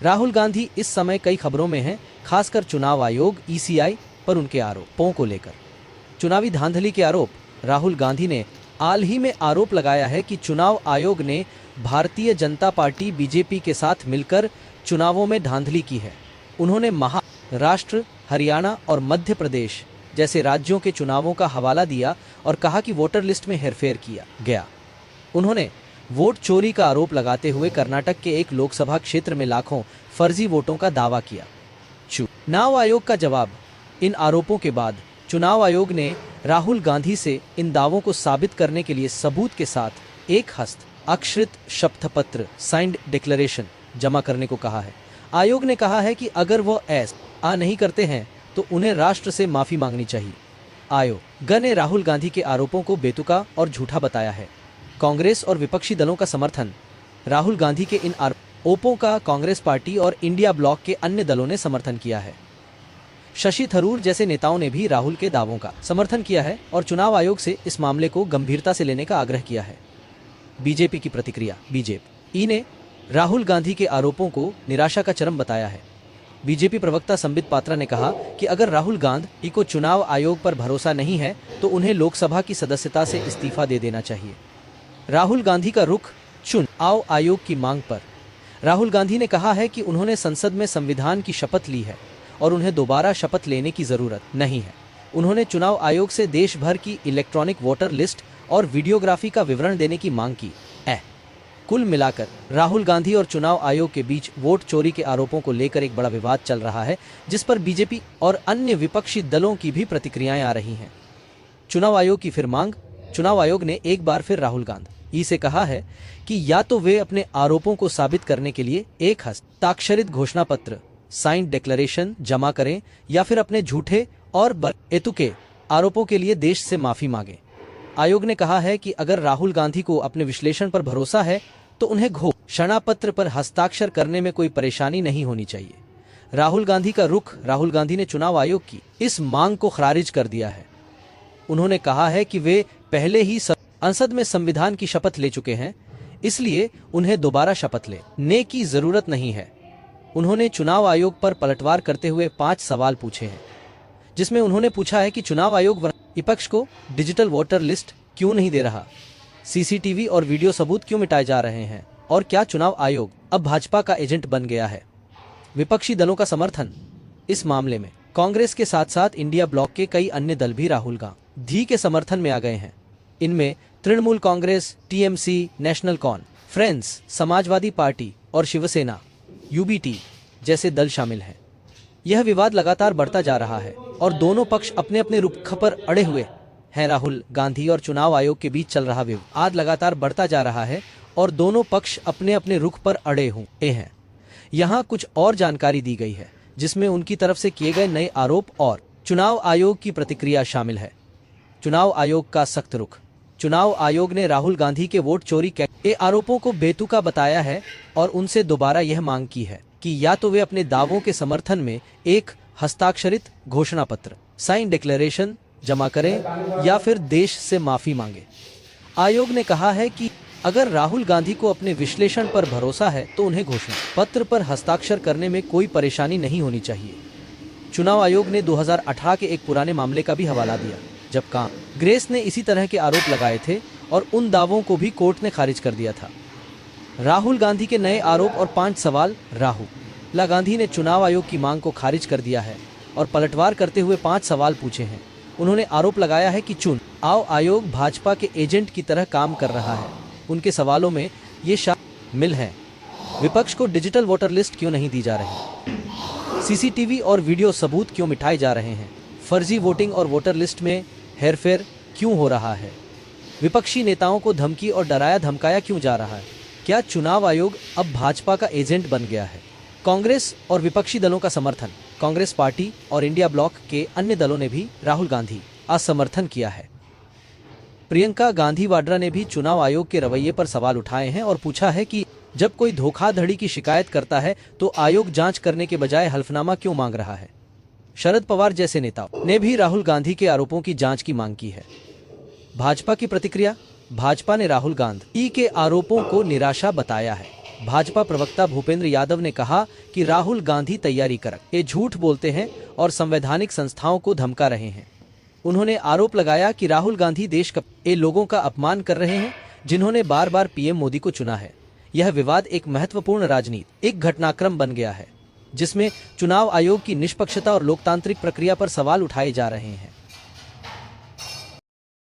राहुल गांधी इस समय कई खबरों में हैं, खासकर चुनाव आयोग ईसीआई पर उनके आरोपों को लेकर। चुनावी धांधली के आरोप। राहुल गांधी ने हाल ही में आरोप लगाया है कि चुनाव आयोग ने भारतीय जनता पार्टी बीजेपी के साथ मिलकर चुनावों में धांधली की है। उन्होंने महाराष्ट्र, हरियाणा और मध्य प्रदेश जैसे राज्यों के चुनावों का हवाला दिया और कहा कि वोटर लिस्ट में हेरफेर किया गया। उन्होंने वोट चोरी का आरोप लगाते हुए कर्नाटक के एक लोकसभा क्षेत्र में लाखों फर्जी वोटों का दावा किया। चुनाव आयोग का जवाब। इन आरोपों के बाद चुनाव आयोग ने राहुल गांधी से इन दावों को साबित करने के लिए सबूत के साथ एक हस्ताक्षरित शपथ पत्र साइंड डिक्लेरेशन जमा करने को कहा है। आयोग ने कहा है कि अगर वो ऐसा नहीं करते हैं तो उन्हें राष्ट्र से माफी मांगनी चाहिए। आयोग ने राहुल गांधी के आरोपों को बेतुका और झूठा बताया है। कांग्रेस और विपक्षी दलों का समर्थन। राहुल गांधी के इन आरोपों का कांग्रेस पार्टी और इंडिया ब्लॉक के अन्य दलों ने समर्थन किया है। शशि थरूर जैसे नेताओं ने भी राहुल के दावों का समर्थन किया है और चुनाव आयोग से इस मामले को गंभीरता से लेने का आग्रह किया है। बीजेपी की प्रतिक्रिया। बीजेपी ने राहुल गांधी के आरोपों को निराशा का चरम बताया है। बीजेपी प्रवक्ता संबित पात्रा ने कहा कि अगर राहुल गांधी को चुनाव आयोग पर भरोसा नहीं है तो उन्हें लोकसभा की सदस्यता से इस्तीफा दे देना चाहिए। राहुल गांधी का रुख चुनाव आयोग की मांग पर। राहुल गांधी ने कहा है कि उन्होंने संसद में संविधान की शपथ ली है और उन्हें दोबारा शपथ लेने की जरूरत नहीं है। उन्होंने चुनाव आयोग से देश भर की इलेक्ट्रॉनिक वोटर लिस्ट और वीडियोग्राफी का विवरण देने की मांग की है। कुल मिलाकर राहुल गांधी और चुनाव आयोग के बीच वोट चोरी के आरोपों को लेकर एक बड़ा विवाद चल रहा है, जिस पर बीजेपी और अन्य विपक्षी दलों की भी प्रतिक्रियाएं आ रही हैं। चुनाव आयोग की फिर मांग। चुनाव आयोग ने एक बार फिर राहुल गांधी से कहा है कि या तो वे अपने आरोपों को साबित करने के लिए एक हस्ताक्षरित घोषणा पत्र साइंड डिक्लेरेशन जमा करें या फिर अपने झूठे और बेतुके आरोपों के लिए देश से माफी मांगे। आयोग ने कहा है कि अगर राहुल गांधी को अपने विश्लेषण पर भरोसा है तो उन्हें घोषणा पत्र पर हस्ताक्षर करने में कोई परेशानी नहीं होनी चाहिए। राहुल गांधी का रुख। राहुल गांधी ने चुनाव आयोग की इस मांग को खारिज कर दिया है। उन्होंने कहा है कि वे पहले ही संसद में संविधान की शपथ ले चुके हैं, इसलिए उन्हें दोबारा शपथ लेने की जरूरत नहीं है। उन्होंने चुनाव आयोग पर पलटवार करते हुए 5 सवाल पूछे हैं, जिसमें उन्होंने पूछा है कि चुनाव आयोग विपक्ष को डिजिटल वोटर लिस्ट क्यों नहीं दे रहा, सीसीटीवी और वीडियो सबूत क्यों मिटाए जा रहे हैं और क्या चुनाव आयोग अब भाजपा का एजेंट बन गया है। विपक्षी दलों का समर्थन। इस मामले में कांग्रेस के साथ साथ इंडिया ब्लॉक के कई अन्य दल भी राहुल गांधी के समर्थन में आ गए हैं। इनमें Trinamool Congress, TMC, national conference, Samajwadi party और शिवसेना यूबीटी जैसे दल शामिल हैं। यह विवाद लगातार बढ़ता जा रहा है और दोनों पक्ष अपने अपने रुख पर अड़े हुए हैं। राहुल गांधी और चुनाव आयोग के बीच चल रहा विवाद लगातार बढ़ता जा रहा है और दोनों पक्ष अपने अपने रुख पर अड़े हुए हैं। यहाँ कुछ और जानकारी दी गई है, जिसमें उनकी तरफ से किए गए नए आरोप और चुनाव आयोग की प्रतिक्रिया शामिल है। चुनाव आयोग का सख्त रुख। चुनाव आयोग ने राहुल गांधी के वोट चोरी के आरोपों को बेतुका बताया है और उनसे दोबारा यह मांग की है कि या तो वे अपने दावों के समर्थन में एक हस्ताक्षरित घोषणा पत्र साइन डिक्लेरेशन जमा करें या फिर देश से माफी मांगे। आयोग ने कहा है कि अगर राहुल गांधी को अपने विश्लेषण पर भरोसा है तो उन्हें घोषणा पत्र पर हस्ताक्षर करने में कोई परेशानी नहीं होनी चाहिए। चुनाव आयोग ने 2018 के एक पुराने मामले का भी हवाला दिया, जब कांग्रेस ने इसी तरह के आरोप लगाए थे और उन दावों को भी कोर्ट ने खारिज कर दिया था। राहुल गांधी के नए आरोप और 5 सवाल। राहुल गांधी ने चुनाव आयोग की मांग को खारिज कर दिया है और पलटवार करते हुए 5 सवाल पूछे हैं। उन्होंने आरोप लगाया है कि चुनाव आयोग भाजपा के एजेंट की तरह काम कर रहा है। उनके सवालों में ये शामिल हैं: विपक्ष को डिजिटल वोटर लिस्ट क्यों नहीं दी जा रही, सीसीटीवी और वीडियो सबूत क्यों मिटाए जा रहे हैं, फर्जी वोटिंग और वोटर लिस्ट में हेरफेर क्यों हो रहा है, विपक्षी नेताओं को धमकी और डराया धमकाया क्यों जा रहा है, क्या चुनाव आयोग अब भाजपा का एजेंट बन गया है। कांग्रेस और विपक्षी दलों का समर्थन। कांग्रेस पार्टी और इंडिया ब्लॉक के अन्य दलों ने भी राहुल गांधी का समर्थन किया है। प्रियंका गांधी वाड्रा ने भी चुनाव आयोग के रवैये पर सवाल उठाए हैं और पूछा है कि जब कोई धोखाधड़ी की शिकायत करता है तो आयोग जांच करने के बजाय हल्फनामा क्यों मांग रहा है। शरद पवार जैसे नेताओं ने भी राहुल गांधी के आरोपों की जांच की मांग की है। भाजपा की प्रतिक्रिया। भाजपा ने राहुल गांधी के आरोपों को निराशा बताया है। भाजपा प्रवक्ता भूपेंद्र यादव ने कहा कि राहुल गांधी तैयारी कर ये झूठ बोलते हैं और संवैधानिक संस्थाओं को धमका रहे हैं। उन्होंने आरोप लगाया कि राहुल गांधी देश के लोगों का अपमान कर रहे हैं जिन्होंने बार बार पीएम मोदी को चुना है। यह विवाद एक महत्वपूर्ण राजनीति एक घटनाक्रम बन गया है जिसमें चुनाव आयोग की निष्पक्षता और लोकतांत्रिक प्रक्रिया पर सवाल उठाए जा रहे हैं।